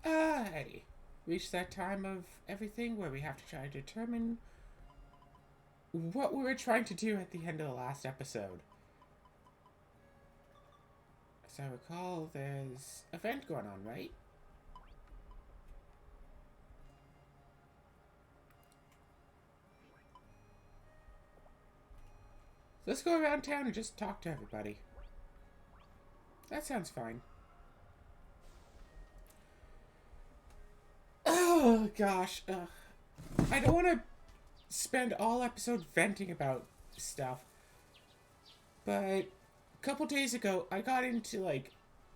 Alrighty. Reached that time of everything where we have to try to determine what we were trying to do at the end of the last episode. As I recall, there's an event going on, right? Let's go around town and just talk to everybody. That sounds fine. Oh, gosh. I don't want to spend all episode venting about stuff. But a couple days ago, I got into, like,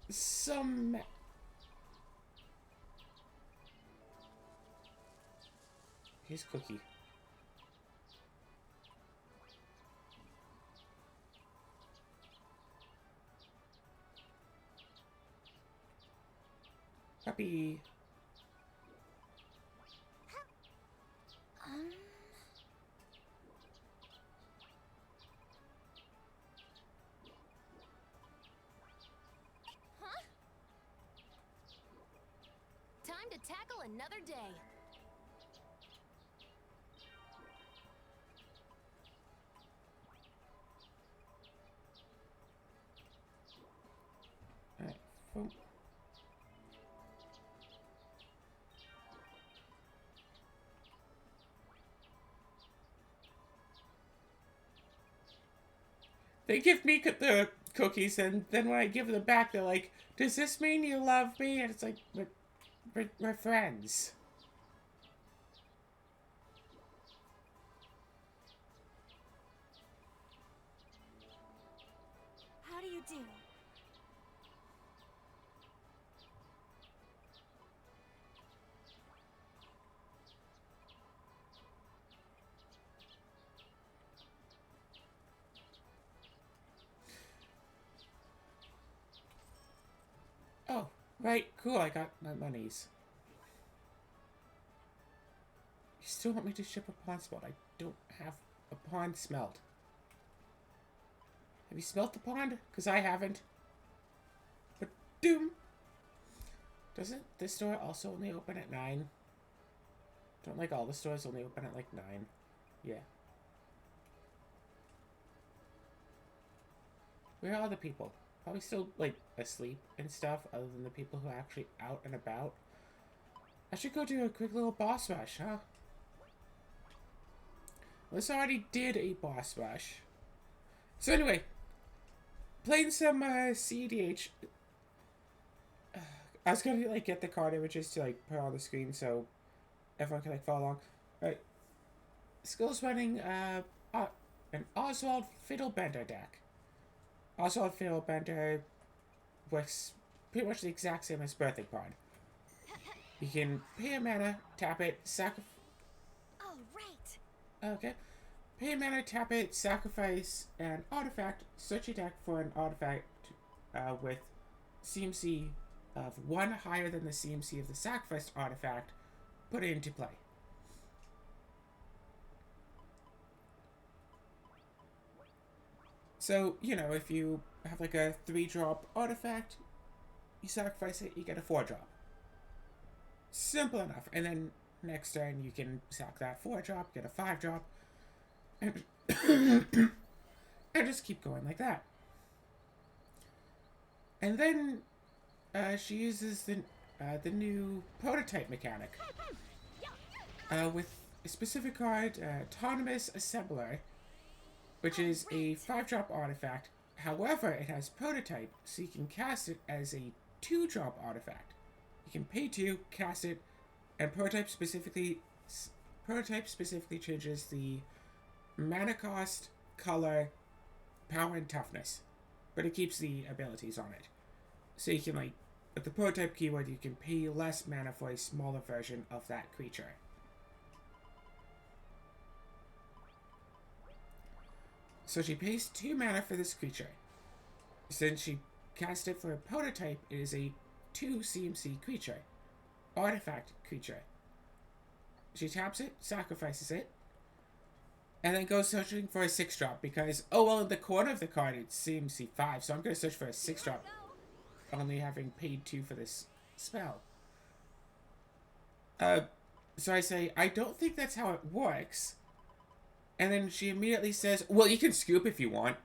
some... Here's Cookie. Puppy. Huh? Time to tackle another day. Alright, boom. They give me the cookies, and then when I give them back, they're like, "Does this mean you love me?" And it's like, we're friends. How do you do? Oh, right, cool, I got my monies. You still want me to ship a pond smelt? I don't have a pond smelt. Have you smelt the pond? Because I haven't. But doom! Doesn't this store also only open at 9? Don't like all the stores only open at like 9. Yeah. Where are the people? Probably still, like, asleep and stuff, other than the people who are actually out and about. I should go do a quick little boss rush, huh? This already did a boss rush. So anyway, playing some CDH. I was gonna, like, get the card images to, like, put on the screen so everyone can, like, follow along. Alright. Skills running, an Oswald Fiddlebender deck. Oswald Fiddlebender works pretty much the exact same as Birthing Pod. You can pay a mana, tap it, sacrifice... Oh, right. Okay. Pay a mana, tap it, sacrifice an artifact, search your deck for an artifact with CMC of 1 higher than the CMC of the sacrificed artifact, put it into play. So, you know, if you have like a 3-drop artifact, you sacrifice it, you get a 4-drop. Simple enough. And then next turn you can sack that 4-drop, get a 5-drop, and, and just keep going like that. And then she uses the new prototype mechanic with a specific card, Autonomous Assembler, which is a 5-drop artifact. However, it has prototype, so you can cast it as a 2-drop artifact. You can pay 2, cast it, and prototype specifically changes the mana cost, color, power, and toughness, but it keeps the abilities on it. So you can, like, with the prototype keyword, you can pay less mana for a smaller version of that creature. So she pays 2 mana for this creature. Since she cast it for a prototype, it is a 2 CMC creature. Artifact creature. She taps it, sacrifices it, and then goes searching for a 6-drop because, oh well, in the corner of the card it's CMC 5, so I'm going to search for a 6-drop, only having paid 2 for this spell. So I say, I don't think that's how it works. And then she immediately says, well, you can scoop if you want.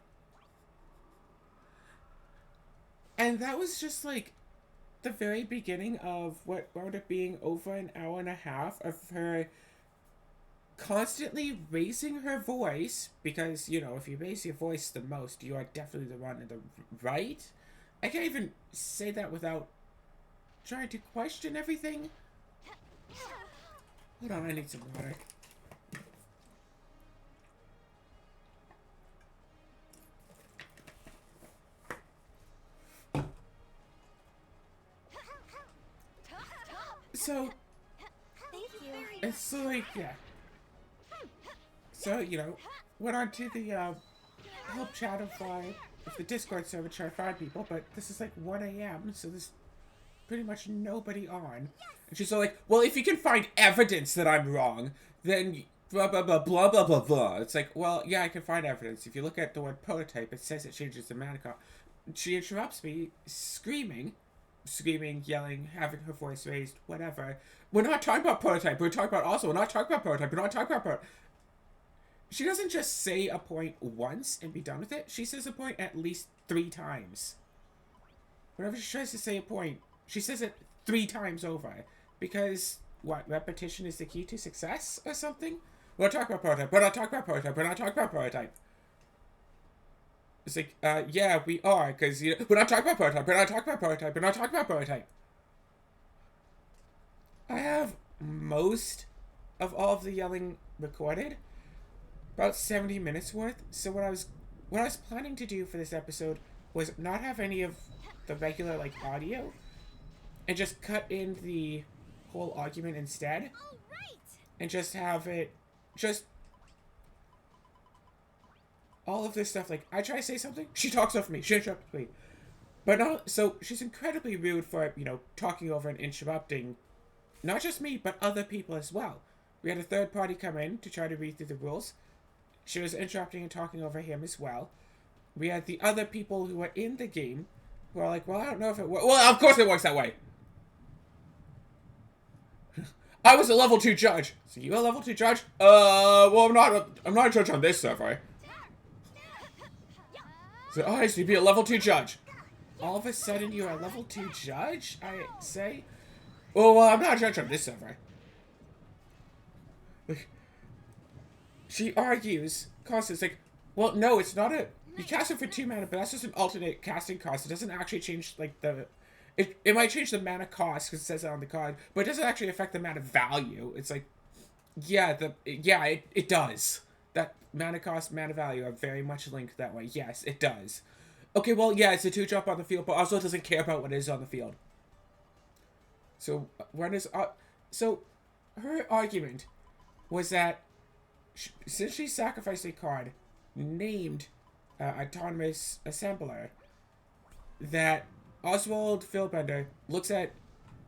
And that was just like the very beginning of what wound up being over an hour and a half of her constantly raising her voice, because, you know, if you raise your voice the most, you are definitely the one in the right. I can't even say that without trying to question everything. Hold on, I need some water. So, Thank you. it's so like, yeah. So, you know, went on to the help chat of the Discord server trying to find people, but this is like 1 a.m., so there's pretty much nobody on. And she's all like, well, if you can find evidence that I'm wrong, then blah, blah, blah, blah, blah, blah, blah. It's like, well, yeah, I can find evidence. If you look at the word prototype, it says it changes the mana cost. She interrupts me, screaming, yelling, having her voice raised, whatever. We're not talking about prototype. We're talking about also. We're not talking about prototype. We're not talking about prototype. She doesn't just say a point once and be done with it. She says a point at least 3 times. Whenever she tries to say a point, she says it 3 times over. Because, what, repetition is the key to success or something? We're not talking about prototype. We're not talking about prototype. We're not talking about prototype. It's like, yeah, we are, because, you know, we're not talking about prototype. We're not talking about prototype. We're not talking about prototype. I have most of all of the yelling recorded. About 70 minutes worth. So what I was planning to do for this episode was not have any of the regular like audio and just cut in the whole argument instead. And just have it just all of this stuff. Like, I try to say something, she talks over me, she interrupts me. But not so she's incredibly rude for, you know, talking over and interrupting not just me, but other people as well. We had a third party come in to try to read through the rules. She was interrupting and talking over him as well. We had the other people who were in the game who are like, well, I don't know if it works. Well, of course it works that way. I was a level 2 judge. So you a level 2 judge? Well, I'm not a judge on this server. So I used to be a level 2 judge. All of a sudden you're a level 2 judge, I say? Well, I'm not a judge on this server. She argues constantly. It's like, well, no, it's not a... You cast it for 2 mana, but that's just an alternate casting cost. It doesn't actually change, like, the... It might change the mana cost, because it says it on the card, but it doesn't actually affect the mana value. It's like, yeah, it does. That mana cost, mana value are very much linked that way. Yes, it does. Okay, well, yeah, it's a 2-drop on the field, but also it doesn't care about what is on the field. So, so, her argument was that since she sacrificed a card named Autonomous Assembler, that Oswald Philbender looks at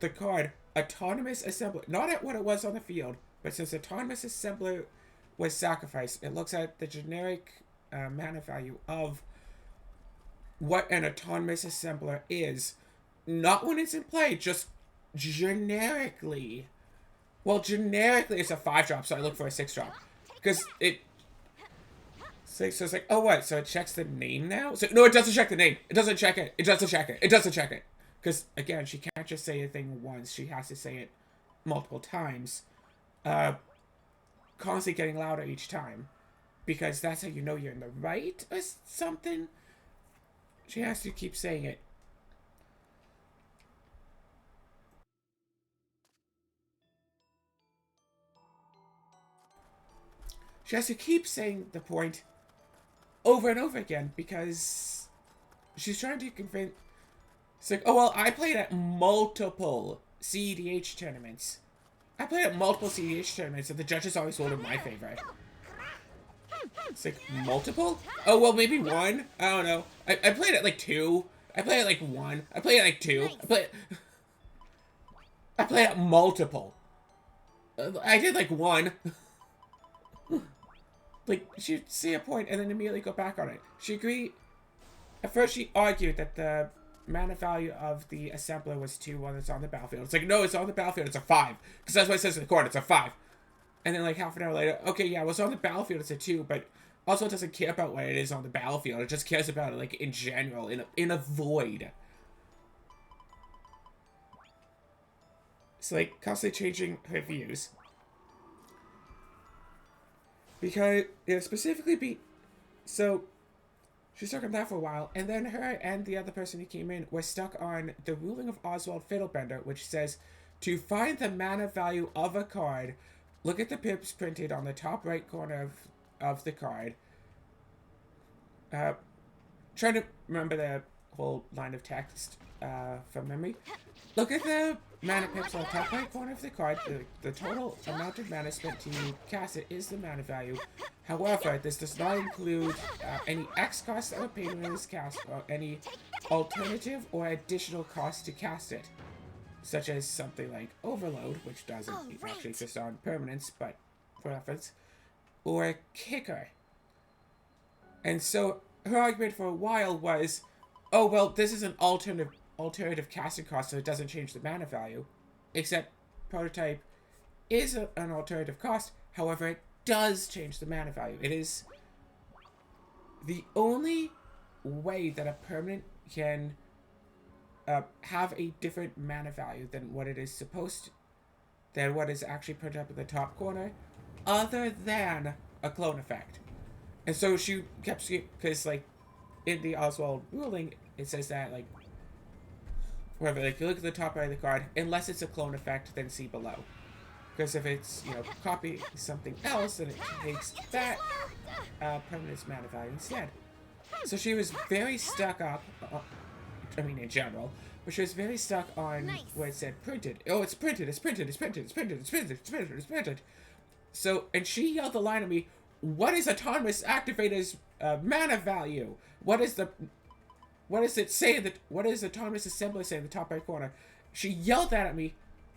the card Autonomous Assembler, not at what it was on the field, but since Autonomous Assembler was sacrificed, it looks at the generic mana value of what an Autonomous Assembler is, not when it's in play, just generically. Well, generically it's a 5-drop, so I look for a 6-drop. Because so it's like, oh, what? So it checks the name now? So, no, it doesn't check the name. It doesn't check it. It doesn't check it. It doesn't check it. Because, again, she can't just say a thing once. She has to say it multiple times. Constantly getting louder each time. Because that's how you know you're in the right or something. She has to keep saying it. She has to keep saying the point over and over again because she's trying to convince... It's like, oh, well, I played at multiple CEDH tournaments. And the judges always voted in my favor. It's like, multiple? Oh, well, maybe 1? I don't know. I played at, like, 2. I played at, like, 1. I played at, like, 2. I played at multiple. I did, like, 1. Like, she'd see a point and then immediately go back on it. She agreed. At first, she argued that the mana value of the assembler was 2 when it's on the battlefield. It's like, no, it's on the battlefield, it's a 5. Because that's what it says in the card, it's a 5. And then like half an hour later, okay, yeah, it was on the battlefield, it's a 2, but also it doesn't care about what it is on the battlefield. It just cares about it like in general, in a void. It's like constantly changing her views. Because it specifically be so she stuck on that for a while, and then her and the other person who came in were stuck on the ruling of Oswald Fiddlebender, which says to find the mana value of a card, look at the pips printed on the top right corner of the card. Trying to remember the whole line of text from memory. Look at the mana pips on the top right corner of the card. The total amount of mana spent to cast it is the mana value. However, this does not include any X costs that were paid when it was cast, or any alternative or additional costs to cast it, such as something like Overload, which doesn't actually exist on permanence, but for reference, or Kicker. And so her argument for a while was, oh, well, this is an alternative casting cost, so it doesn't change the mana value. Except Prototype is an alternative cost, however, it does change the mana value. It is the only way that a permanent can have a different mana value than what it is supposed to, than what is actually printed up in the top corner, other than a clone effect. And so she kept, because like in the Oswald ruling, it says that like, wherever, like, you look at the top right of the card, unless it's a clone effect, then see below. Because if it's, you know, copy something else, then it takes that permanent mana value instead. So she was very stuck up, I mean in general, but she was very stuck on where it said printed. Oh, it's printed, it's printed, it's printed, it's printed, it's printed, it's printed, it's printed. So, and she yelled the line at me, what is Autonomous Activator's mana value? What is it saying that, what is Autonomous Assembler saying in the top right corner? She yelled that at me,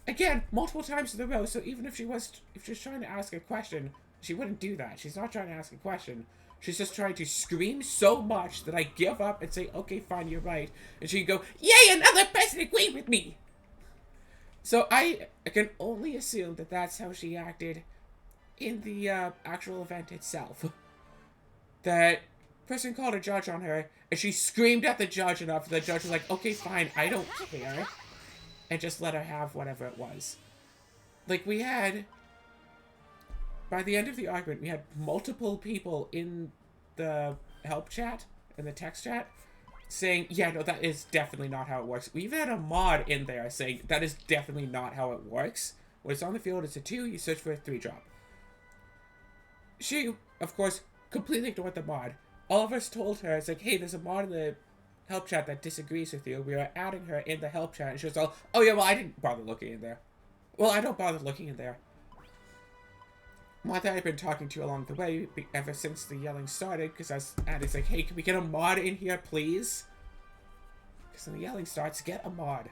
again, multiple times in a row, so even if she was trying to ask a question, she wouldn't do that. She's not trying to ask a question. She's just trying to scream so much that I give up and say, okay, fine, you're right. And she'd go, yay, another person agreed with me! So I can only assume that that's how she acted in the actual event itself. That person called a judge on her, and she screamed at the judge enough that the judge was like, okay, fine, I don't care, and just let her have whatever it was. Like, we had, by the end of the argument, we had multiple people in the help chat, in the text chat, saying, yeah, no, that is definitely not how it works. We even had a mod in there saying, that is definitely not how it works. When it's on the field, it's a 2, you search for a 3-drop. She, of course, completely ignored the mod. All of us told her, it's like, hey, there's a mod in the help chat that disagrees with you. We are adding her in the help chat. And she was all, oh yeah, well, I didn't bother looking in there. Well, I don't bother looking in there. Mod that I've been talking to along the way, ever since the yelling started, because I was at it's like, hey, can we get a mod in here, please? Because when the yelling starts, get a mod.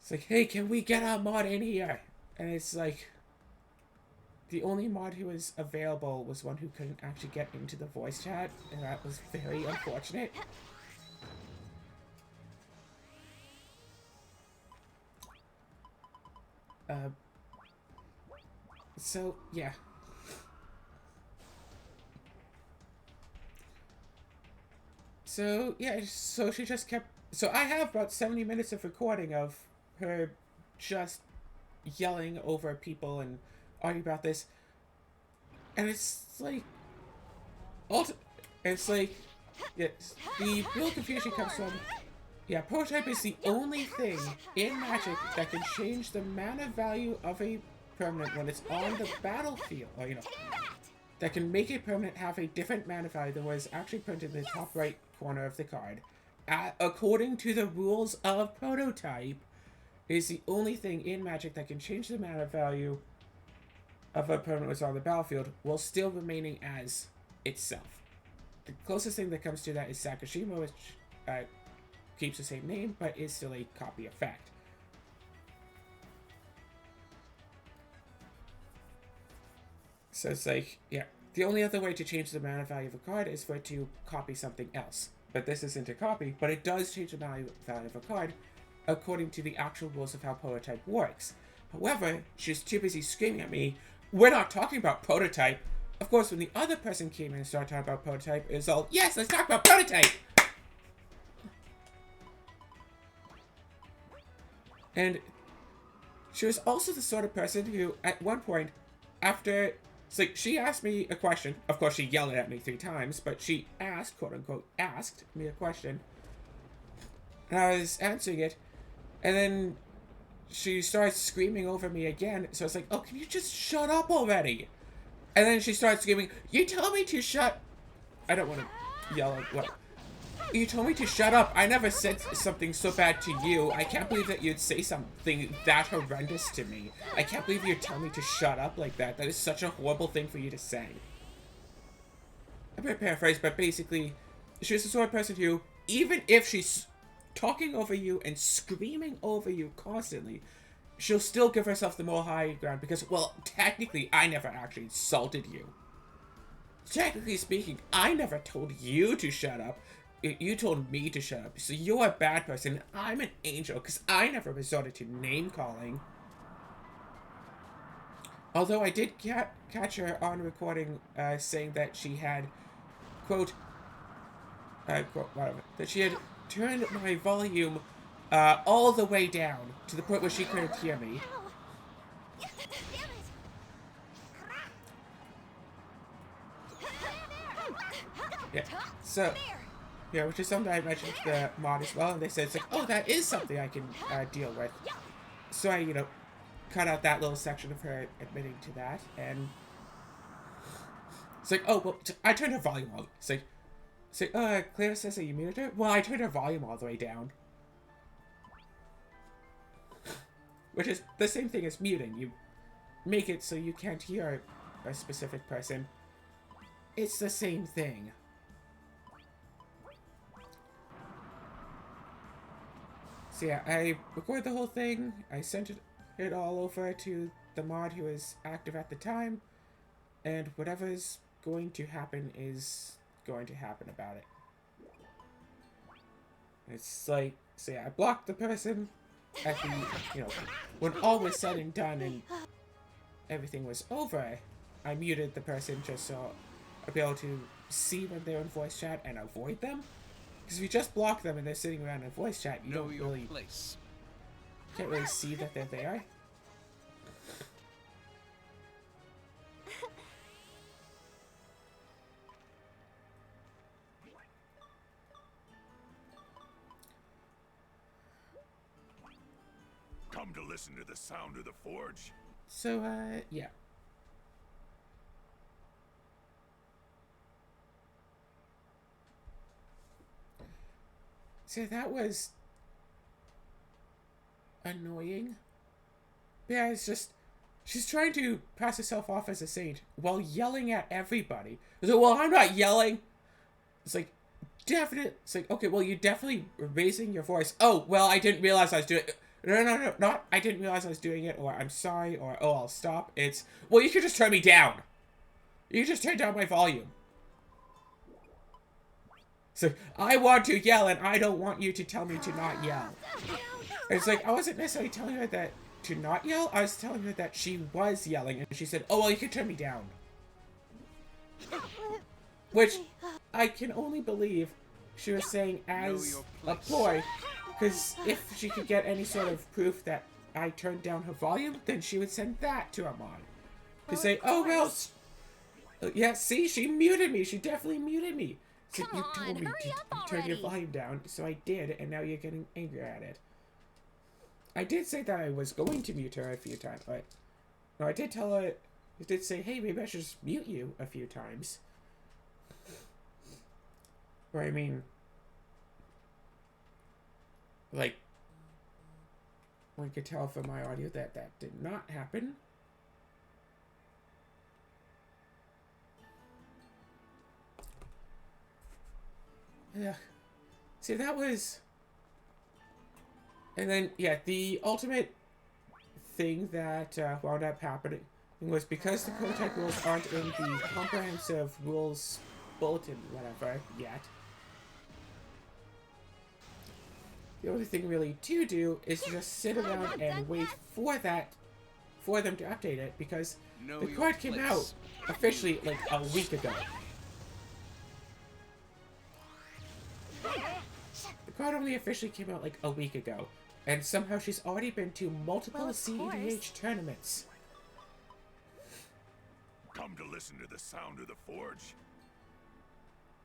It's like, hey, can we get a mod in here? And it's like, the only mod who was available was one who couldn't actually get into the voice chat, and that was very unfortunate. So, yeah. So, yeah, so she just kept... So I have about 70 minutes of recording of her just yelling over people and arguing about this. And it's like... It's like... Yeah, the real confusion comes from... Yeah, Prototype is the only thing in Magic that can change the mana value of a permanent when it's on the battlefield, or, you know, that can make a permanent have a different mana value than was actually printed in the top right corner of the card. According to the rules of Prototype, is the only thing in Magic that can change the mana value of a permanent that's on the battlefield while still remaining as itself. The closest thing that comes to that is Sakashima, which keeps the same name, but is still a copy effect. So it's like, yeah, the only other way to change the mana value of a card is for it to copy something else. but this isn't a copy, but it does change the value of a card according to the actual rules of how prototype works. However, she's too busy screaming at me, we're not talking about prototype. Of course, when the other person came in and started talking about prototype, it was all, yes, let's talk about prototype! And she was also the sort of person who, at one point, after, it's like, she asked me a question. Of course, she yelled at me 3 times, but she asked, quote unquote, asked me a question. And I was answering it, and then she started screaming over me again. So I was like, oh, can you just shut up already? And then she started screaming, you told me to shut... I don't want to yell at what... You told me to shut up. I never said something so bad to you. I can't believe that you'd say something that horrendous to me. I can't believe you'd tell me to shut up like that. That is such a horrible thing for you to say. I'm going to paraphrase, but basically, she was the sort of person who, even if she's talking over you and screaming over you constantly, she'll still give herself the more high ground because, well, technically, I never actually insulted you. Technically speaking, I never told you to shut up. You told me to shut up, so you're a bad person. I'm an angel, because I never resorted to name-calling. Although I did catch her on recording saying that she had, quote, whatever, that she had turned my volume all the way down to the point where she couldn't hear me. Yeah, so... Yeah, which is something I mentioned to the mod as well, and they said, it's like, oh, that is something I can deal with. So I, you know, cut out that little section of her admitting to that, and it's like, oh, well, I turned her volume all. It's like, Claire says that you muted her? Well, I turned her volume all the way down. Which is the same thing as muting. You make it so you can't hear a specific person. It's the same thing. So yeah, I recorded the whole thing, I sent it all over to the mod who was active at the time, and whatever's going to happen is going to happen about it. It's like, so yeah, I blocked the person at the, you know, when all was said and done and everything was over, I muted the person just so I'd be able to see when they're in voice chat and avoid them. Because if you just block them and they're sitting around in voice chat, you don't really... Can't really see that they're there. Come to listen to the sound of the forge. So, yeah. So that was annoying. Yeah, it's just, she's trying to pass herself off as a saint while yelling at everybody. It's like, well, I'm not yelling. It's like, it's like, okay, well, you're definitely raising your voice. Oh, well, I didn't realize I was doing it. No, not, I didn't realize I was doing it, or I'm sorry, or, oh, I'll stop. It's, well, you could just turn me down. You just turn down my volume. So, I want to yell, and I don't want you to tell me to not yell. It's like, I wasn't necessarily telling her that to not yell. I was telling her that she was yelling, and she said, oh, well, you can turn me down. Which, I can only believe she was saying as a ploy, because if she could get any sort of proof that I turned down her volume, then she would send that to our mod. To say, oh, well, yeah, see, she muted me. She definitely muted me. So you told me to turn your volume down, so I did, and now you're getting angry at it. I did say that I was going to mute her a few times, but... No, I did tell her... I did say, hey, maybe I should just mute you a few times. Or, I mean... Like... I could tell from my audio that that did not happen. Yeah. See, that was... And then, yeah, the ultimate thing that wound up happening was because the prototype rules aren't in the comprehensive rules bulletin, whatever, yet. The only thing really to do is just sit around and wait for them to update it, because Know the your card came out place. officially like a week ago. The card only officially came out like a week ago, and somehow she's already been to multiple Well, of CEDH tournaments. Come to listen to the sound of the forge.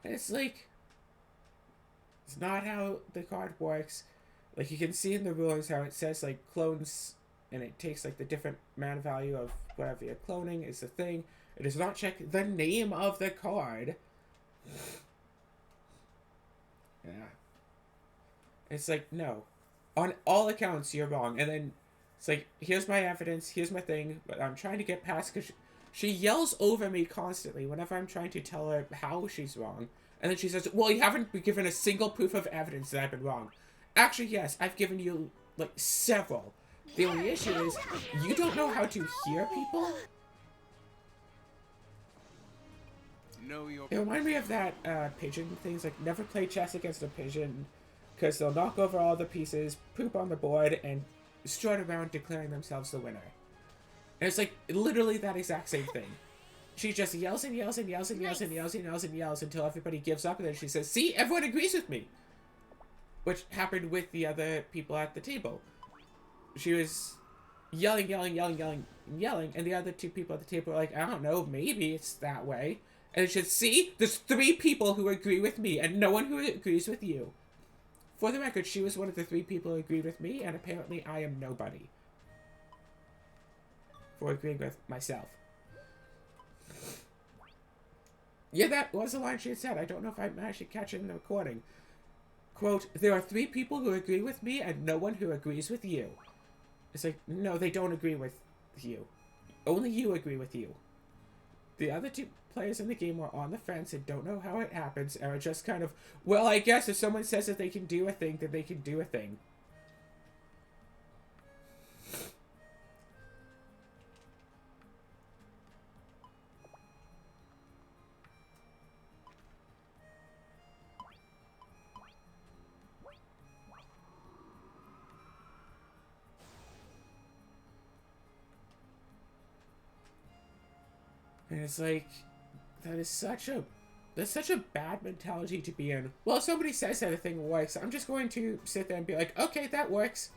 And it's like, it's not how the card works. Like, you can see in the rules how it says like clones, and it takes like the different mana value of whatever you're cloning is the thing. It does not check the name of the card. Yeah. It's like, no. On all accounts, you're wrong. And then it's like, here's my evidence, here's my thing, but I'm trying to get past, because she yells over me constantly whenever I'm trying to tell her how she's wrong. And then she says, well, you haven't been given a single proof of evidence that I've been wrong. Actually, yes, I've given you, like, several. The only issue is, you don't know how to hear people. Know your It reminded me of that pigeon things, like, never play chess against a pigeon, because they'll knock over all the pieces, poop on the board, and strut around declaring themselves the winner. And it's like literally that exact same thing. She just yells and yells and yells and yells and yells and yells and yells until everybody gives up, and then she says, see, everyone agrees with me. Which happened with the other people at the table. She was yelling, yelling, yelling, yelling, yelling, and the other two people at the table were like, I don't know, maybe it's that way. And she said, see, there's 3 people who agree with me and no one who agrees with you. For the record, she was one of the 3 people who agreed with me, and apparently I am nobody for agreeing with myself. Yeah, that was the line she had said. I don't know if I managed to catch it in the recording. Quote, there are 3 people who agree with me and no one who agrees with you. It's like, no, they don't agree with you. Only you agree with you. The other 2 players in the game are on the fence and don't know how it happens, and are just kind of, well, I guess if someone says that they can do a thing, then they can do a thing. And it's like, that's such a bad mentality to be in. Well, if somebody says that a thing works, I'm just going to sit there and be like, okay, that works.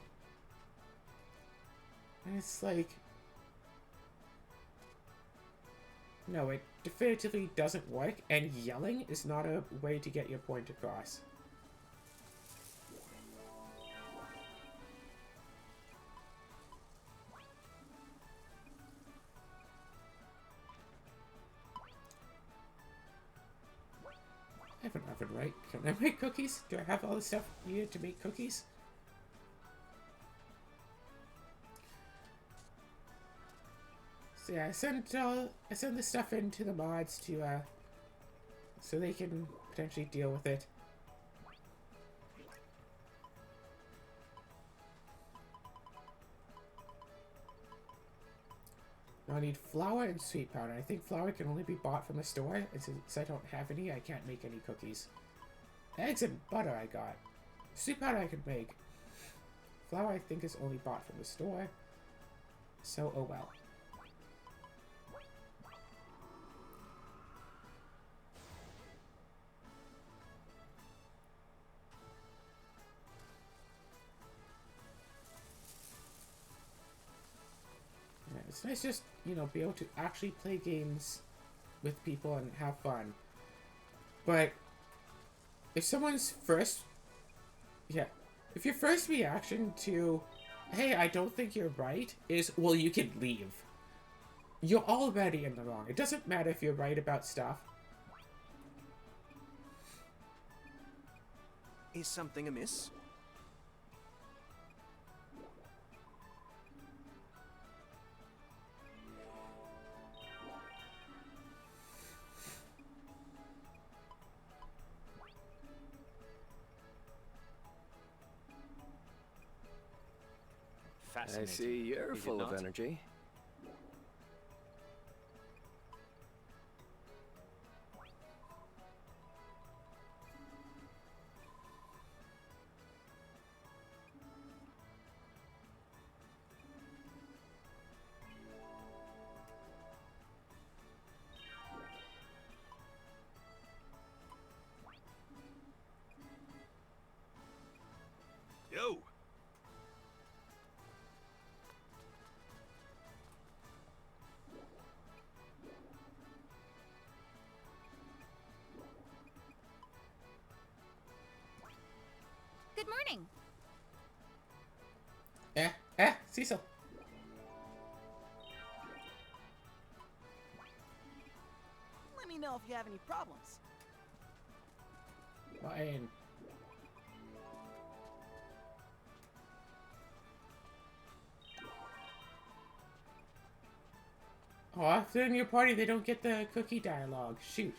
And it's like, no, it definitively doesn't work, and yelling is not a way to get your point across. I have an oven, right? Can I make cookies? Do I have all the stuff needed to make cookies? So yeah, I sent the stuff into the mods to so they can potentially deal with it. Now I need flour and sweet powder. I think flour can only be bought from the store, and since I don't have any, I can't make any cookies. Eggs and butter I got. Sweet powder I can make. Flour I think is only bought from the store. So, oh well. Yeah, it's nice just, you know, be able to actually play games with people and have fun. But if someone's first, if your first reaction to, hey, I don't think you're right, is, well, you can leave, you're already in the wrong. It doesn't matter if you're right about stuff. Is something amiss? I see you're full of energy. morning. Cecil. Let me know if you have any problems. Fine. Oh, if they're in your party, they don't get the cookie dialogue. Shoot.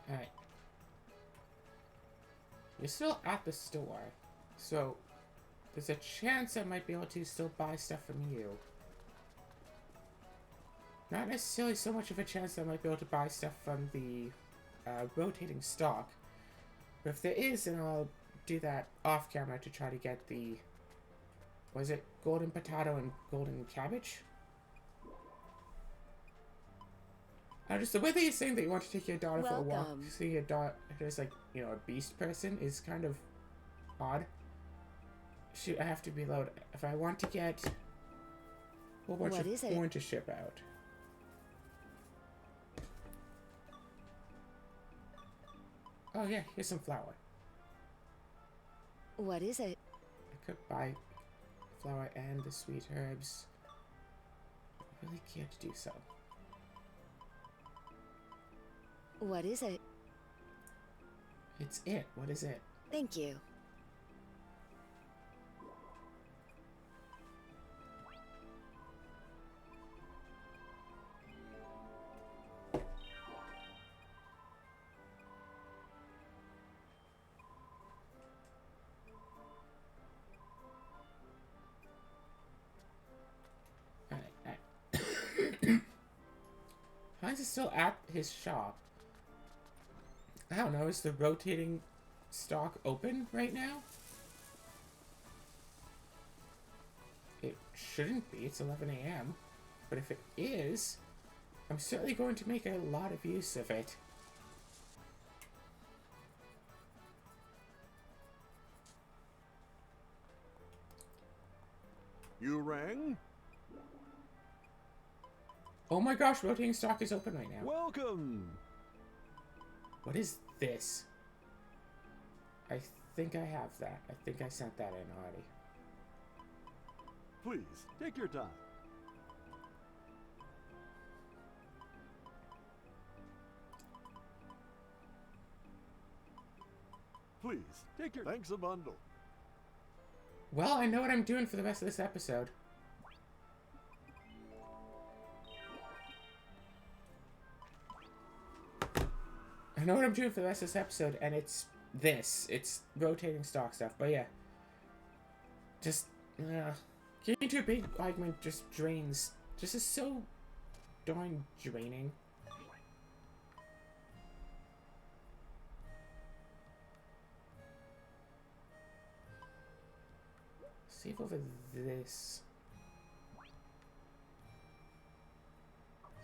Alright. You're still at the store, so there's a chance I might be able to still buy stuff from you. Not necessarily so much of a chance that I might be able to buy stuff from the rotating stock, but if there is, then I'll do that off camera to try to get the, was it golden potato and golden cabbage? Just the way that you're saying that you want to take your daughter for a walk, so your daughter is like, you know, a beast person is kind of odd. Shoot, I have to be loud. If I want to get a whole bunch of corn to ship out. Oh yeah, here's some flour. What is it? I could buy flour and the sweet herbs. I really care to do so. What is it? It's it. What is it? Thank you. Heinz is still at his shop. I don't know, is the rotating stock open right now? It shouldn't be, it's 11 a.m. But if it is, I'm certainly going to make a lot of use of it. You rang? Oh my gosh, rotating stock is open right now. Welcome! What is this? I think I have that. I think I sent that in already. Please, take your time. Please, take your... Thanks a bundle. Well, I know what I'm doing for the rest of this episode. I know what I'm doing for the rest of this episode, and it's this. It's rotating stock stuff, but yeah. Just, getting into a big argument just drains. Just is so darn draining. Save over this.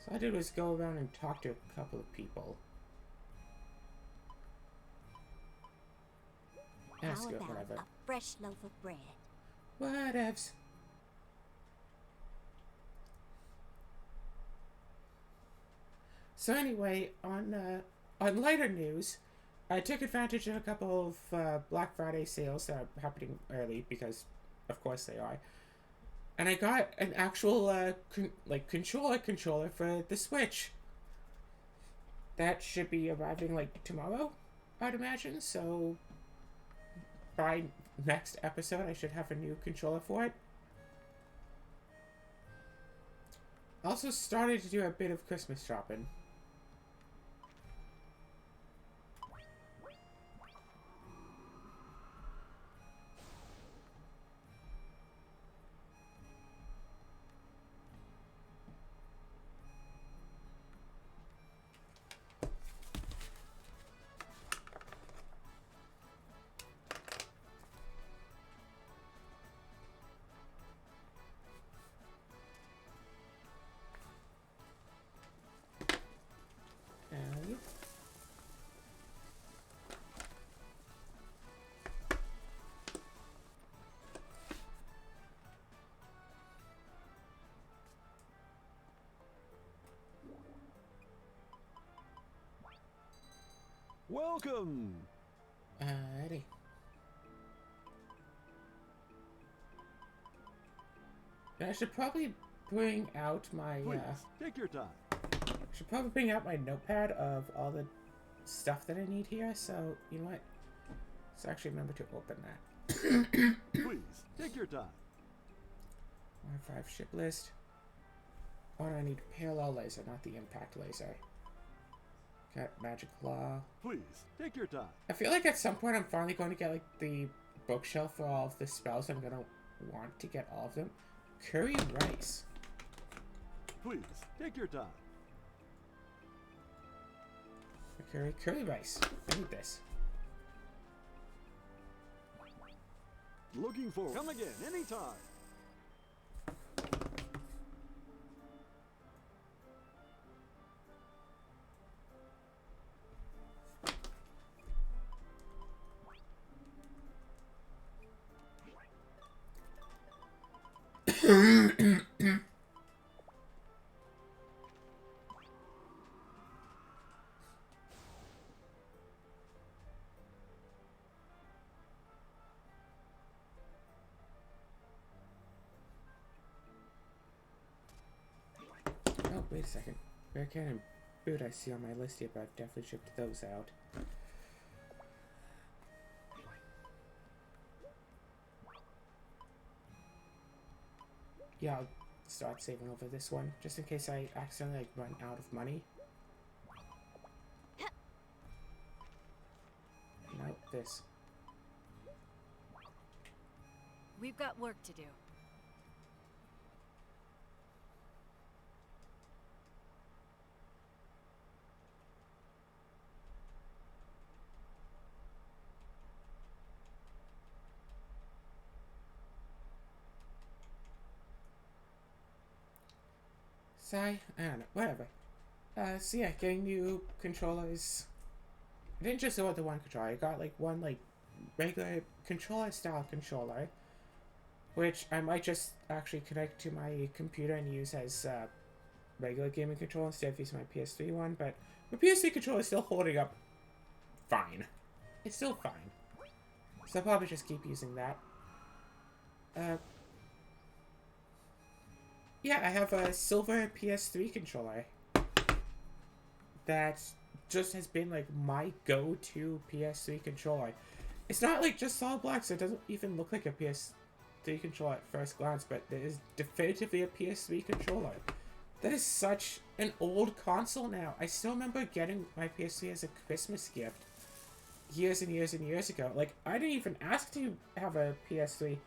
So all I did was go around and talk to a couple of people. That's How good, about whatever. a fresh loaf of bread? Whatevs. So anyway, on lighter news, I took advantage of a couple of Black Friday sales that are happening early because, of course, they are. And I got an actual controller for the Switch. That should be arriving like tomorrow, I'd imagine. So by next episode, I should have a new controller for it. I also started to do a bit of Christmas shopping. Welcome. Alrighty. I should probably bring out my, Please, take your time. should probably bring out my notepad of all the stuff that I need here, so, you know what? Let's actually remember to open that. Please, take your time. R5 ship list. Oh, no, I need parallel laser, not the impact laser. Got magic claw. Please, take your time. I feel like at some point I'm finally going to get, like, the bookshelf for all of the spells. I'm gonna want to get all of them. Curry rice. Please, take your time. Curry rice. I need this. Looking forward. Come again, anytime. Oh, wait a second. Bearcat and Boot I see on my list here, but I've definitely shipped those out. Yeah, I'll start saving over this one, just in case I accidentally, like, run out of money. No, this. We've got work to do. Sigh? I don't know. Whatever. So yeah, getting new controllers. I didn't just order the one controller. I got, like, one, like, regular controller-style controller, which I might just actually connect to my computer and use as regular gaming controller instead of using my PS3 one, but my PS3 controller is still holding up fine. It's still fine. So I'll probably just keep using that. Yeah, I have a silver PS3 controller that just has been, like, my go-to PS3 controller. It's not, like, just solid black, so it doesn't even look like a PS3 controller at first glance, but it is definitively a PS3 controller. That is such an old console now. I still remember getting my PS3 as a Christmas gift years and years and years ago. Like, I didn't even ask to have a PS3.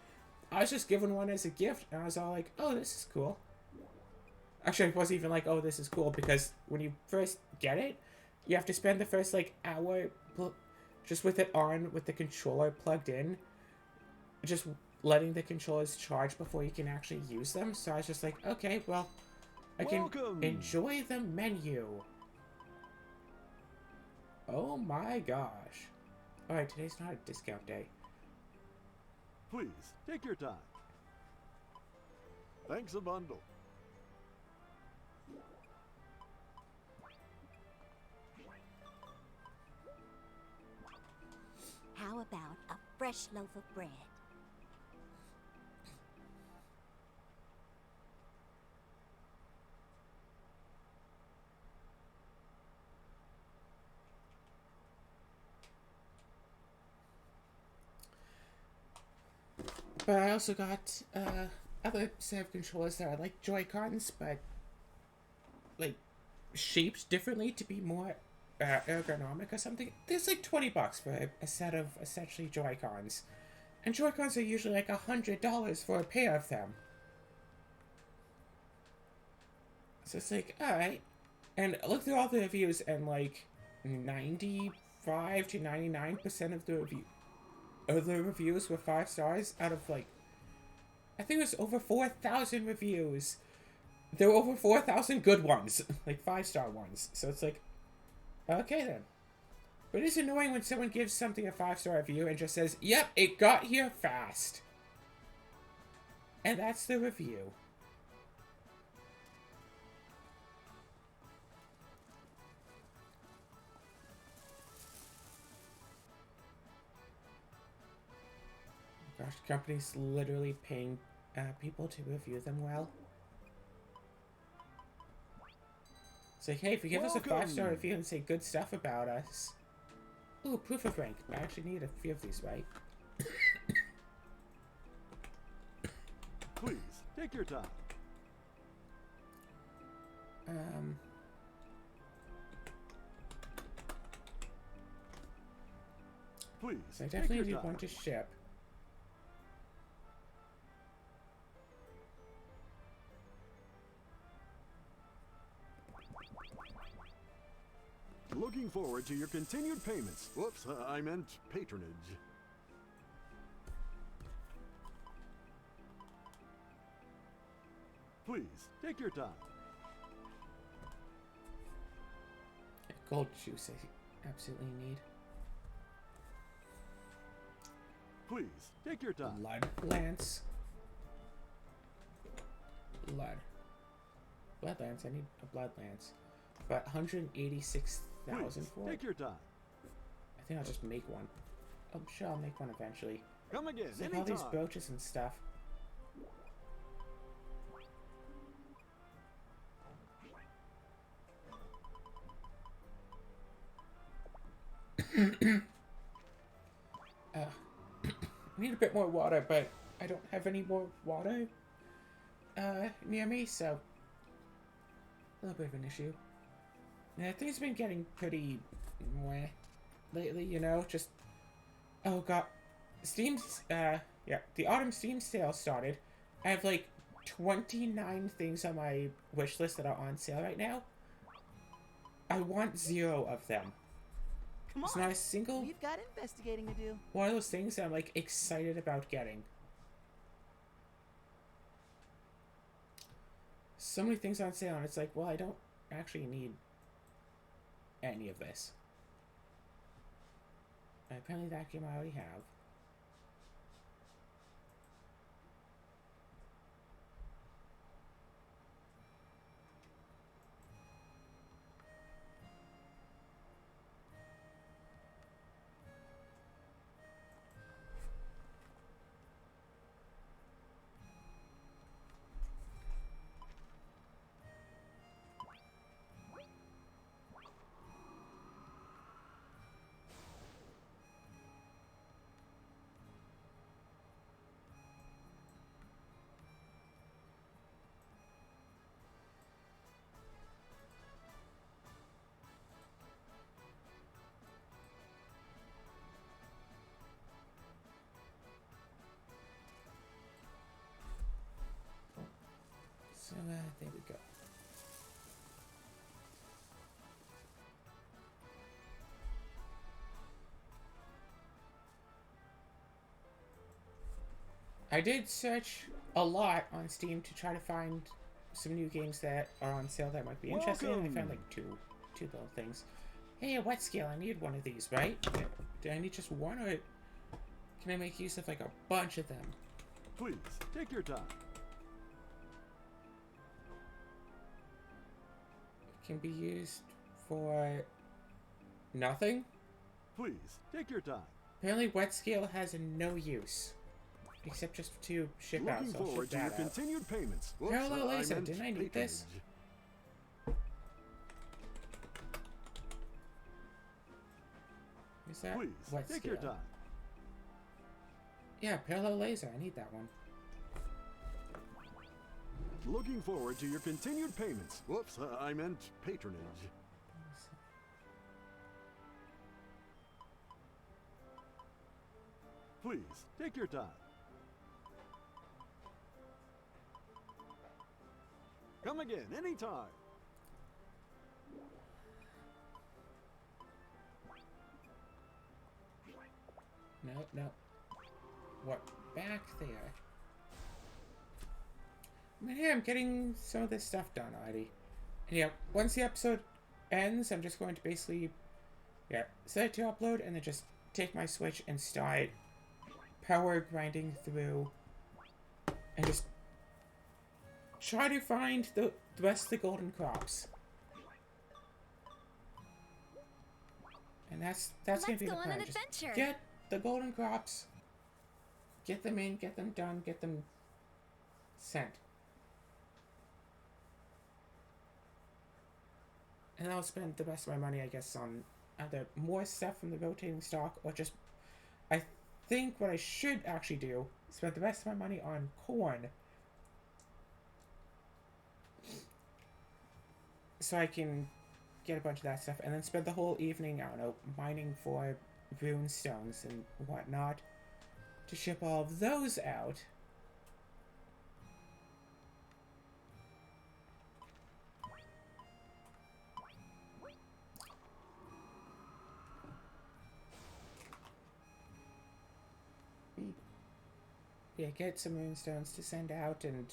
I was just given one as a gift, and I was all like, oh, this is cool. Actually, it wasn't even like, oh, this is cool, because when you first get it, you have to spend the first, like, hour just with it on, with the controller plugged in, just letting the controllers charge before you can actually use them. So I was just like, okay, well, I can enjoy the menu. Oh my gosh. Alright, today's not a discount day. Please, take your time. Thanks a bundle. How about a fresh loaf of bread? But I also got other set of controllers that are like Joy-Cons, but like shaped differently to be more ergonomic or something. There's like $20 for a set of essentially Joy-Cons, and Joy-Cons are usually like $100 for a pair of them. So it's like, alright. And I looked through all the reviews, and like 95 to 99% of the reviews were 5 stars out of like, I think it was over 4,000 reviews. There were over 4,000 good ones, like 5-star ones. So it's like, okay then. But it's annoying when someone gives something a 5-star review and just says, yep, it got here fast. And that's the review. Gosh, the company's literally paying people to review them well. It's like, hey, if you give us a 5-star Welcome. review and say good stuff about us. Ooh, proof of rank. I actually need a few of these, right? Please, take your time. Please, So I take definitely your need time. one to ship. Looking forward to your continued payments. Whoops, I meant patronage. Please, take your time. Gold juice I absolutely need. Please, take your time. Blood lance. Blood. Blood lance. I need a blood lance. But 186,000 Please, for it. take your time. I think I'll just make one. I'm sure I'll make one eventually. Come again, It's like all anytime. these brooches and stuff. I need a bit more water, but I don't have any more water near me, so a little bit of an issue. Yeah, things have been getting pretty meh lately, you know, just oh god. Steam's the autumn Steam sale started. I have like 29 things on my wish list that are on sale right now. I want 0 of them. Come It's on. not a single We've got investigating to do. one of those things that I'm like excited about getting. So many things on sale, and it's like, well, I don't actually need any of this. And apparently that game I already have. So, there we go. I did search a lot on Steam to try to find some new games that are on sale that might be interesting. I found Welcome. like two little things. Hey, a wet scale. I need one of these, right? Do I need just one, or can I make use of like a bunch of them? Please, take your time. It can be used for nothing. Please, take your time. Apparently, wet scale has no use. Except just to ship out, Looking so I'll ship forward to your that out. continued payments. Whoops, Parallel laser, meant didn't I need this? patronage. Is that Please, wet take scale? your time. Yeah, parallel laser. I need that one. Looking forward to your continued payments. Whoops, I meant patronage. Please, take your time. Come again, anytime. No, no. What? Back there. I mean, yeah, I'm getting some of this stuff done already. And yeah, once the episode ends, I'm just going to basically, set it to upload and then just take my Switch and start power grinding through and just try to find the rest of the golden crops. And that's gonna Let's be go the on plan. an Just adventure. get the golden crops, get them in, get them done, get them sent. And I'll spend the rest of my money, I guess, on either more stuff from the rotating stock or just... I think what I should actually do is spend the rest of my money on corn. So I can get a bunch of that stuff and then spend the whole evening, I don't know, mining for rune stones and whatnot to ship all of those out. Yeah, get some rune stones to send out and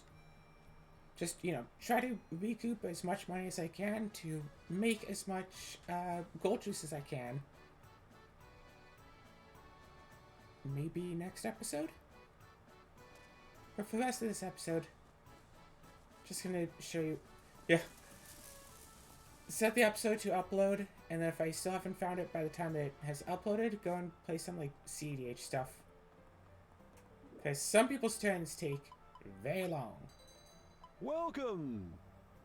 just, you know, try to recoup as much money as I can to make as much gold juice as I can. Maybe next episode? But for the rest of this episode, just gonna show you, yeah. Set the episode to upload, and then if I still haven't found it by the time it has uploaded, go and play some, like, CDH stuff. Because some people's turns take very long. Welcome!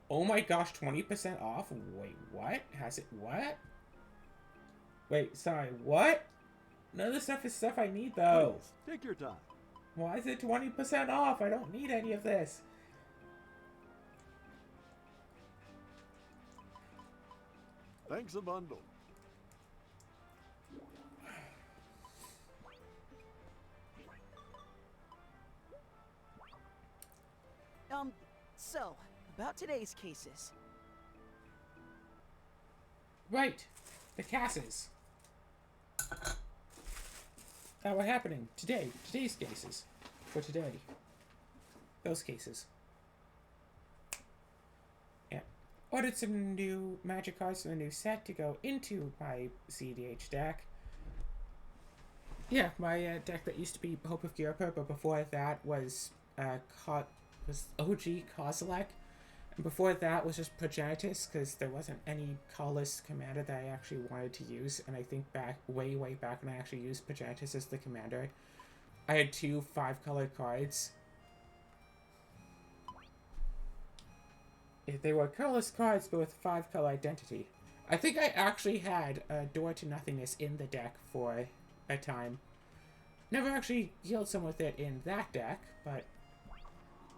Oh my gosh, 20% off? Wait, what? Has it, what? Wait, sorry, what? None of the stuff is stuff I need, though. Please, take your time. Why is it 20% off? I don't need any of this. Thanks a bundle. So, about today's cases. Right. The cases. That were happening today. Today's cases. For today. Those cases. Yeah. Ordered some new magic cards from the new set to go into my CDH deck. Yeah, my deck that used to be Hope of Gyrupa, but before that was OG Kozilek. And before that was just Progenitus, because there wasn't any colorless commander that I actually wanted to use. And I think back, way back when I actually used Progenitus as the commander, I had 2 5-color cards. They were colorless cards, but with 5-color identity. I think I actually had a Door to Nothingness in the deck for a time. Never actually healed someone with it in that deck, but...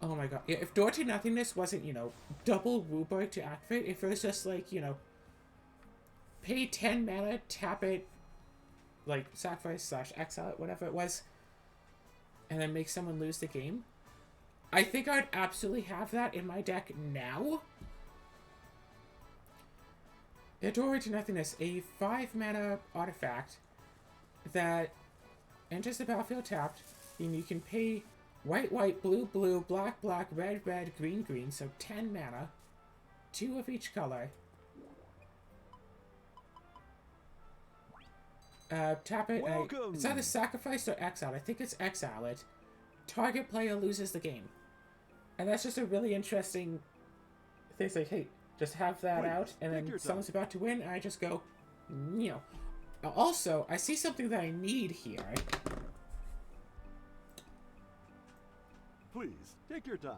Oh my god. Yeah, if Door to Nothingness wasn't, you know, double Wooburg to activate, if it was just like, you know, pay 10 mana, tap it, like, sacrifice / exile it, whatever it was, and then make someone lose the game, I think I'd absolutely have that in my deck now. Yeah, Door to Nothingness, a 5-mana artifact that enters the battlefield tapped, and you can pay white, blue, black, red, green, so 10 mana. 2 of each color. Tap it. It's either sacrificed or exiled. I think it's exile it. Target player loses the game. And that's just a really interesting thing. It's like, hey, just have that out, and then someone's about to win, and I just go, you know. Also, I see something that I need here. Please, take your time.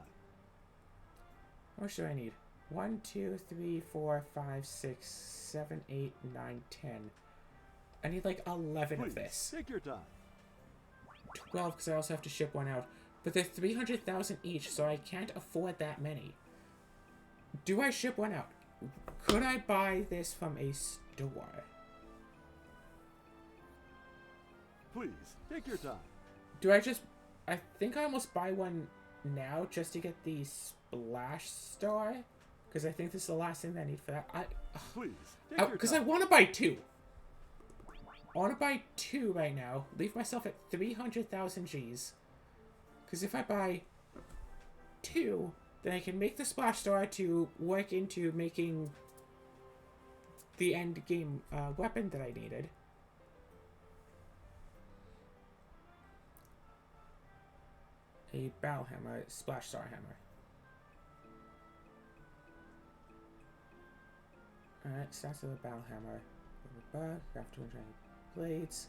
How much do I need? 1, 2, 3, 4, 5, 6, 7, 8, 9, 10. I need like 11 Please, of this. take your time. 12 because I also have to ship one out. But they're 300,000 each, so I can't afford that many. Do I ship one out? Could I buy this from a store? Please, take your time. Do I just... I think I almost buy one now just to get the Splash Star. Because I think this is the last thing that I need for that. Please, take your time. Because I want to buy 2. I want to buy 2 right now. Leave myself at 300,000 Gs. Because if I buy 2, then I can make the Splash Star to work into making the end game weapon that I needed. A Battle Hammer, Splash Star Hammer. Alright, starts with a Battle Hammer. Craft 200 blades.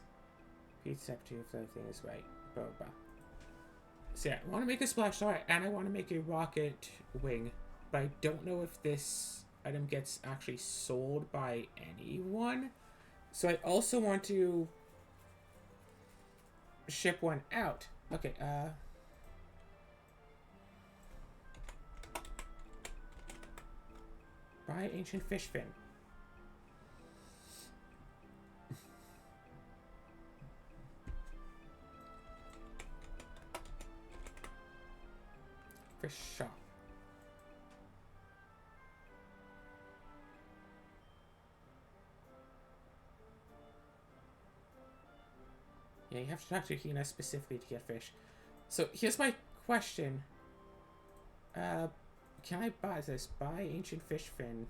Repeat step 2 if everything is right. Blah, blah. So yeah, I want to make a splash star and I want to make a rocket wing, but I don't know if this item gets actually sold by anyone. So I also want to ship one out. Okay, buy ancient fish fin. Fish shop. Yeah, you have to talk to Hina specifically to get fish. So here's my question. Can I buy this? Buy ancient fish fin.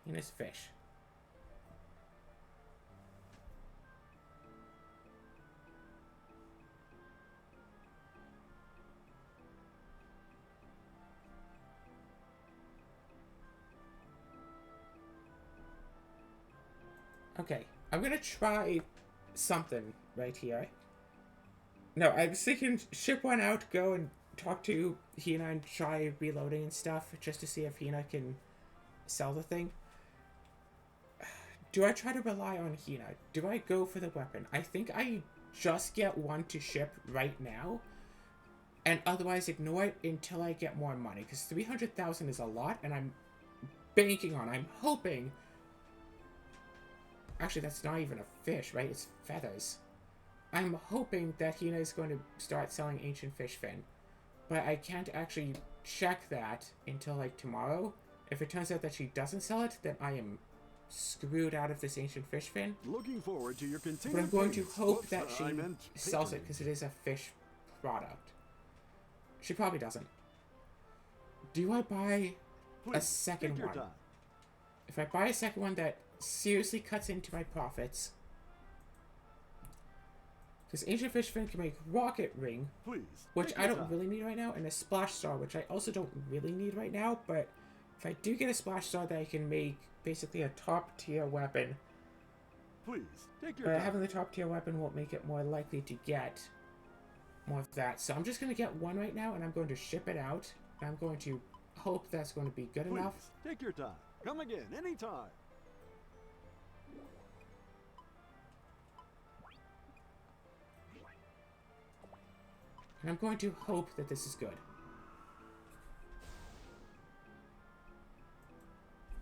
Hina's fish. Okay, I'm gonna try something right here. No, I was thinking ship one out, go and talk to Hina and try reloading and stuff just to see if Hina can sell the thing. Do I try to rely on Hina? Do I go for the weapon? I think I just get one to ship right now and otherwise ignore it until I get more money because 300,000 is a lot and I'm hoping. Actually, that's not even a fish, right? It's feathers. I'm hoping that Hina is going to start selling ancient fish fin. But I can't actually check that until, like, tomorrow. If it turns out that she doesn't sell it, then I am screwed out of this ancient fish fin. Looking forward to your But continued I'm going to payments. hope Whoops, that I she meant sells it patronage. because it is a fish product. She probably doesn't. Do I buy a Please, second take your one? time. If I buy a second one that seriously cuts into my profits, because ancient fish fin can make rocket ring, Please, which take I your don't time. really need right now, and a splash star, which I also don't really need right now. But if I do get a splash star, that I can make basically a top tier weapon. Please, take your But time. having the top tier weapon won't make it more likely to get more of that. So I'm just gonna get one right now, and I'm going to ship it out. And I'm going to hope that's going to be good Please, enough. take your time. Come again, anytime. And I'm going to hope that this is good.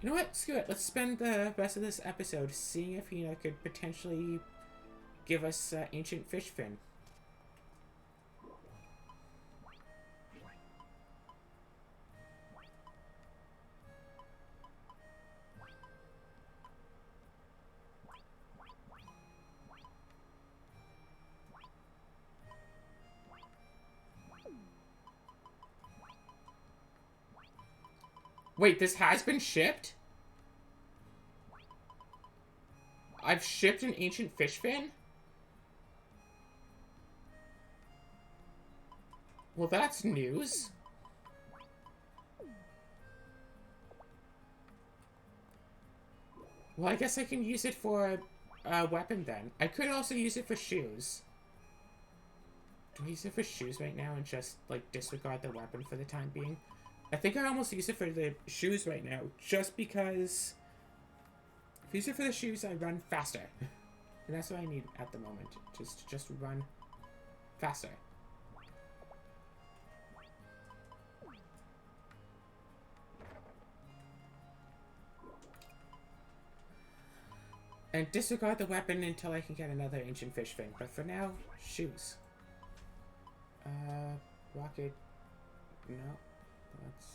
You know what? Screw it. Let's spend the rest of this episode seeing if Hina could potentially give us ancient fish fin. Wait, this has been shipped? I've shipped an ancient fish fin? Well, that's news. Well, I guess I can use it for a weapon then. I could also use it for shoes. Do I use it for shoes right now and just, like, disregard the weapon for the time being? I think I almost use it for the shoes right now, just because if I use it for the shoes, I run faster. And that's what I need at the moment, just run faster. And disregard the weapon until I can get another ancient fish fin. But for now, shoes. Rocket. No. That's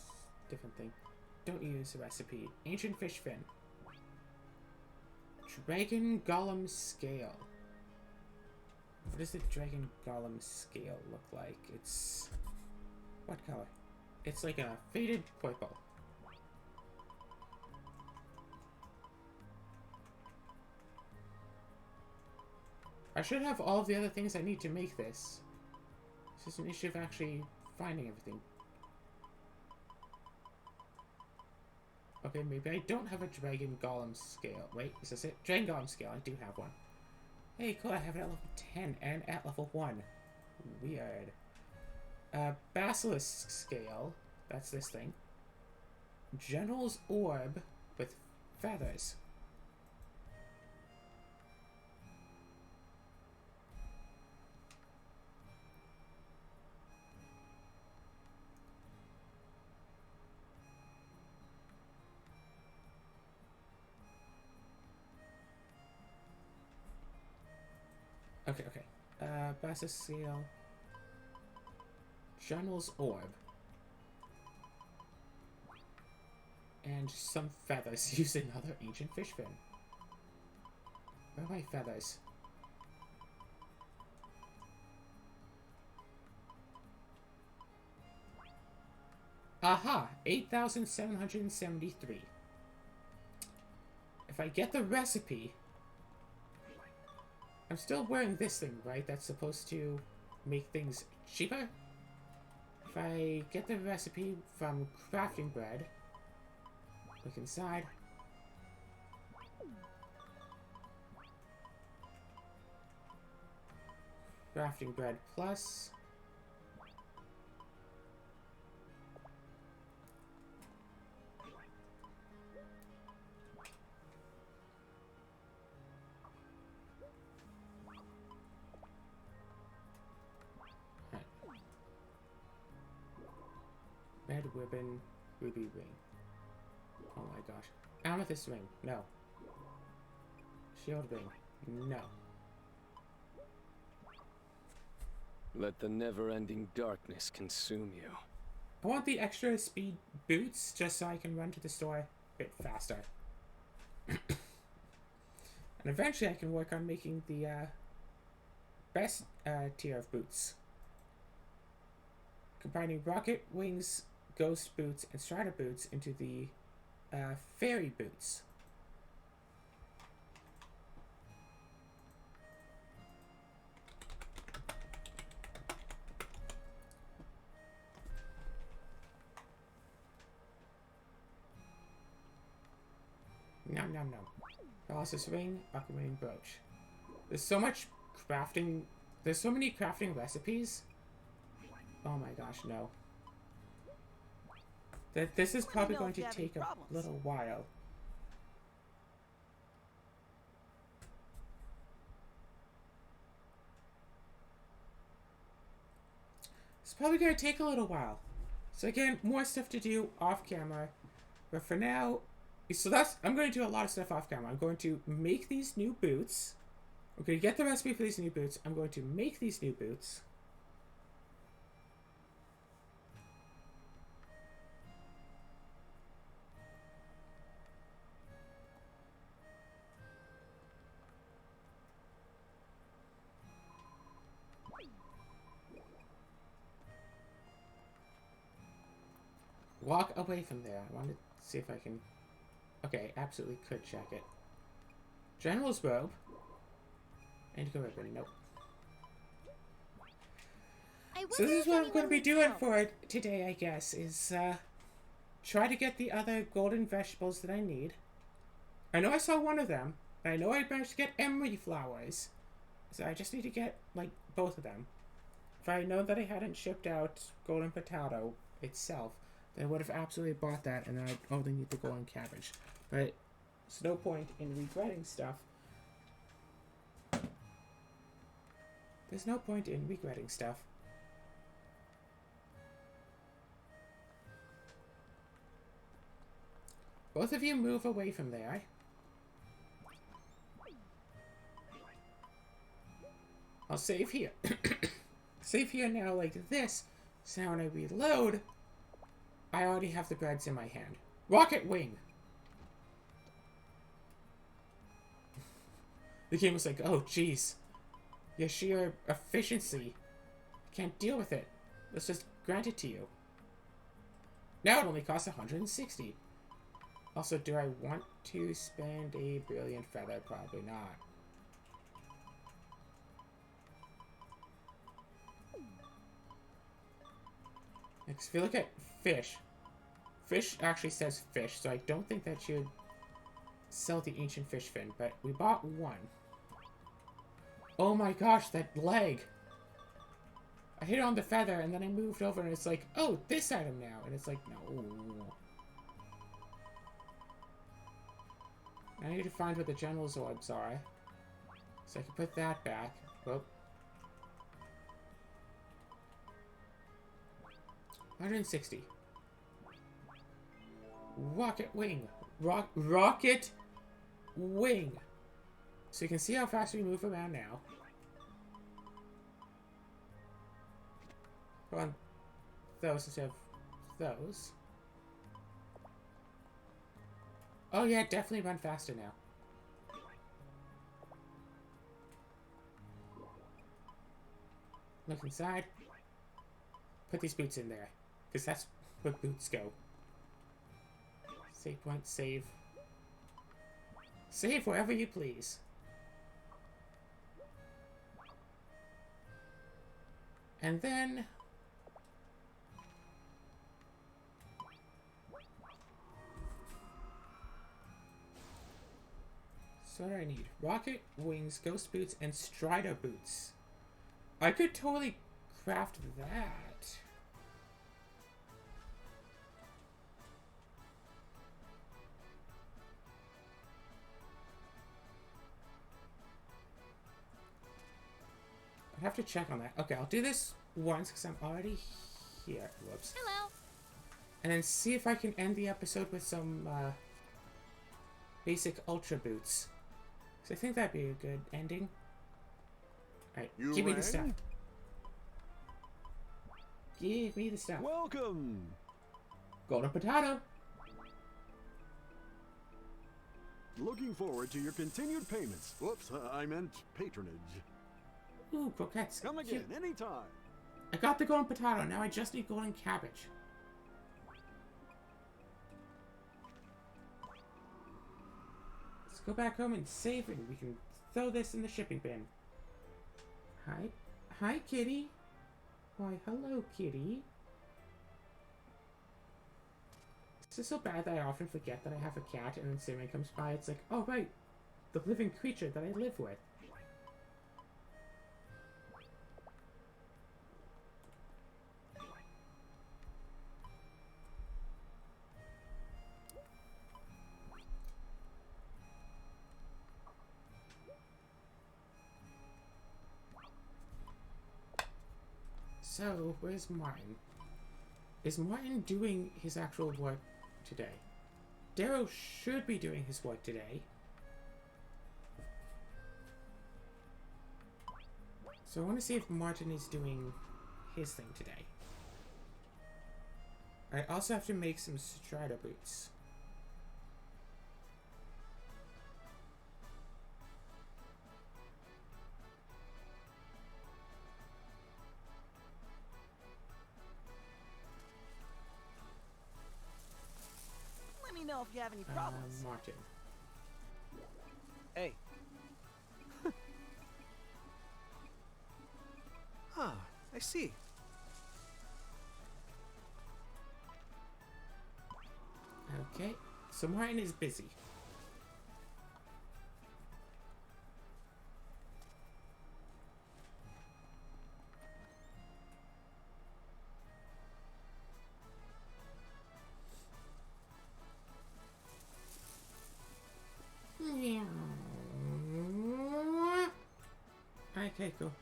a different thing. Don't use the recipe. Ancient fish fin. Dragon Golem Scale. What does the Dragon Golem Scale look like? It's... what color? It's like a faded purple. I should have all of the other things I need to make this. It's just an issue of actually finding everything. Okay, maybe I don't have a Dragon Golem scale. Wait, is this it? Dragon Golem scale, I do have one. Hey, cool, I have it at level 10 and at level 1. Weird. Basilisk scale. That's this thing. General's orb with feathers. Okay, okay. Basilisk scale. General's orb. And some feathers using another ancient fish fin. Where are my feathers? Aha! 8,773. If I get the recipe... I'm still wearing this thing, right? That's supposed to make things cheaper? If I get the recipe from crafting bread... Look inside. Crafting bread plus. Right. Red ribbon, ruby ring. Oh my gosh. Amethyst ring. No. Shield ring. No. Let the never-ending darkness consume you. I want the extra speed boots just so I can run to the store a bit faster. And eventually I can work on making the best tier of boots. Combining rocket wings, ghost boots, and strider boots into the fairy boots. Nom nom nom. Paralysis ring, aquamarine brooch. There's so much crafting. There's so many crafting recipes. Oh my gosh, no. This is probably going to take a little while. It's probably going to take a little while. So again, more stuff to do off camera. But for now, I'm going to do a lot of stuff off camera. I'm going to make these new boots. I'm going to get the recipe for these new boots. I'm going to make these new boots. Walk away from there. I want to see if I can... Okay, absolutely could check it. General's robe. Indigo ribbon. Nope. So this is what I'm going to be doing for today, I guess, is try to get the other golden vegetables that I need. I know I saw one of them. And I know I managed to get emery flowers. So I just need to get, like, both of them. If I know that I hadn't shipped out golden potato itself, then I would have absolutely bought that, and then I'd only need the golden cabbage. But there's no point in regretting stuff. There's no point in regretting stuff. Both of you move away from there. I'll save here. Save here now like this, so now when I reload, I already have the breads in my hand. Rocket wing! The game was like, oh jeez. Your sheer efficiency. Can't deal with it. Let's just grant it to you. Now it only costs 160. Also, do I want to spend a brilliant feather? Probably not. Next, if you look at fish. Fish actually says fish, so I don't think that she would sell the ancient fish fin, but we bought one. Oh my gosh, that leg! I hit it on the feather, and then I moved over, and it's like, oh, this item now. And it's like, no. I need to find where the general's orbs are. So I can put that back. Whoop. 160. Rocket wing. Rocket wing. So you can see how fast we move around now. Go on those instead of those. Oh yeah, definitely run faster now. Look inside. Put these boots in there. Because that's where boots go. Save point, save. Save wherever you please. And then... So what do I need? Rocket wings, ghost boots, and strider boots. I could totally craft that. I'd have to check on that. Okay, I'll do this once because I'm already here. Whoops. Hello. And then see if I can end the episode with some basic ultra boots. So I think that'd be a good ending. Alright, give me the stuff. Give me the stuff. Welcome. Golden potato. Looking forward to your continued payments. Whoops, I meant patronage. Ooh, croquettes. Come again, Cute. anytime. I got the golden potato. Now I just need golden cabbage. Let's go back home and save it. We can throw this in the shipping bin. Hi. Hi, kitty. Why, hello, kitty. Is this so bad that I often forget that I have a cat, and then Simon comes by, it's like, oh, right, the living creature that I live with. So, where's Martin? Is Martin doing his actual work today? Darrow should be doing his work today. So I want to see if Martin is doing his thing today. I also have to make some Strider boots. Let me know if you have any problems. Martin. Hey. Ah, I see. Okay, so Martin is busy. Okay, cool.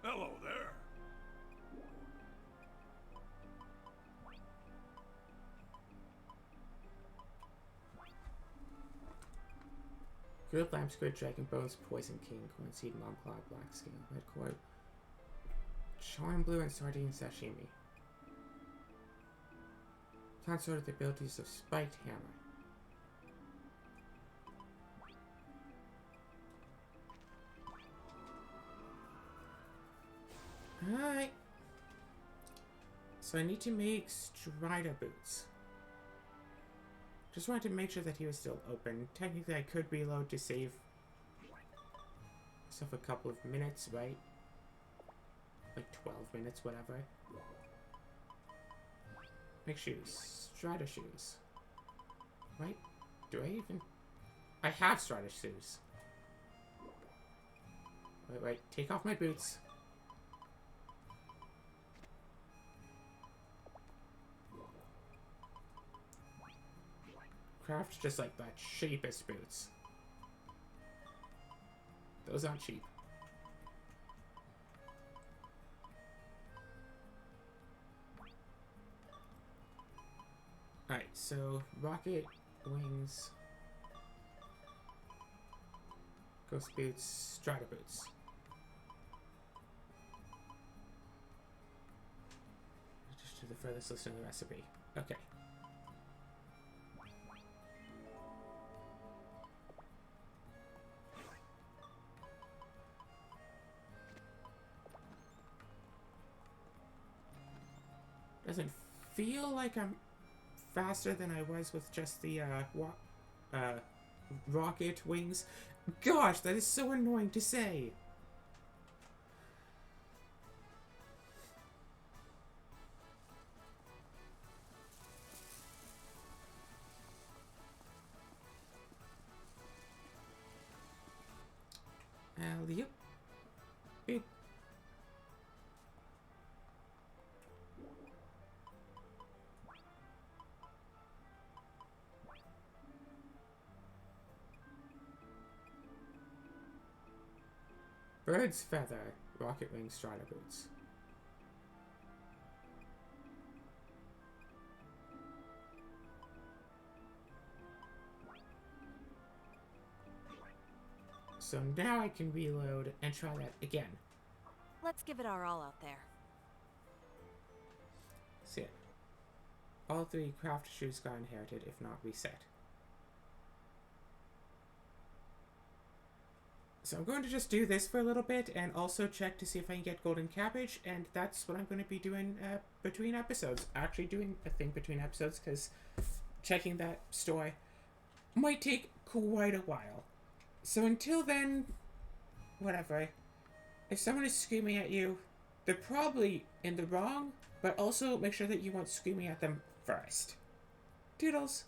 Hello there. Grilled lamb, squid, dragon bones, poison king, corn seed, mom claw, black scale, red cord, charm blue, and sardine sashimi. Consort of the abilities of spiked hammer. Alright. So I need to make Strider boots. Just wanted to make sure that he was still open. Technically, I could reload to save myself a couple of minutes, right? Like 12 minutes, whatever. Make shoes. Strider shoes. Right? Do I even... I have Strider shoes. Wait. Take off my boots. Craft just like that cheapest boots. Those aren't cheap. Alright, so rocket wings, ghost boots, Strider boots. Just do the furthest list in the recipe. Okay. Doesn't feel like I'm faster than I was with just the rocket wings. Gosh, that is so annoying to say. Alley-oop. Boop. Bird's feather, rocket wing, Strider boots. So now I can reload and try that again. Let's give it our all out there. See it. All 3 craft shoes got inherited, if not reset. So I'm going to just do this for a little bit and also check to see if I can get golden cabbage, and that's what I'm going to be doing between episodes. Actually doing a thing between episodes, because checking that store might take quite a while. So until then, whatever. If someone is screaming at you, they're probably in the wrong, but also make sure that you weren't screaming at them first. Toodles!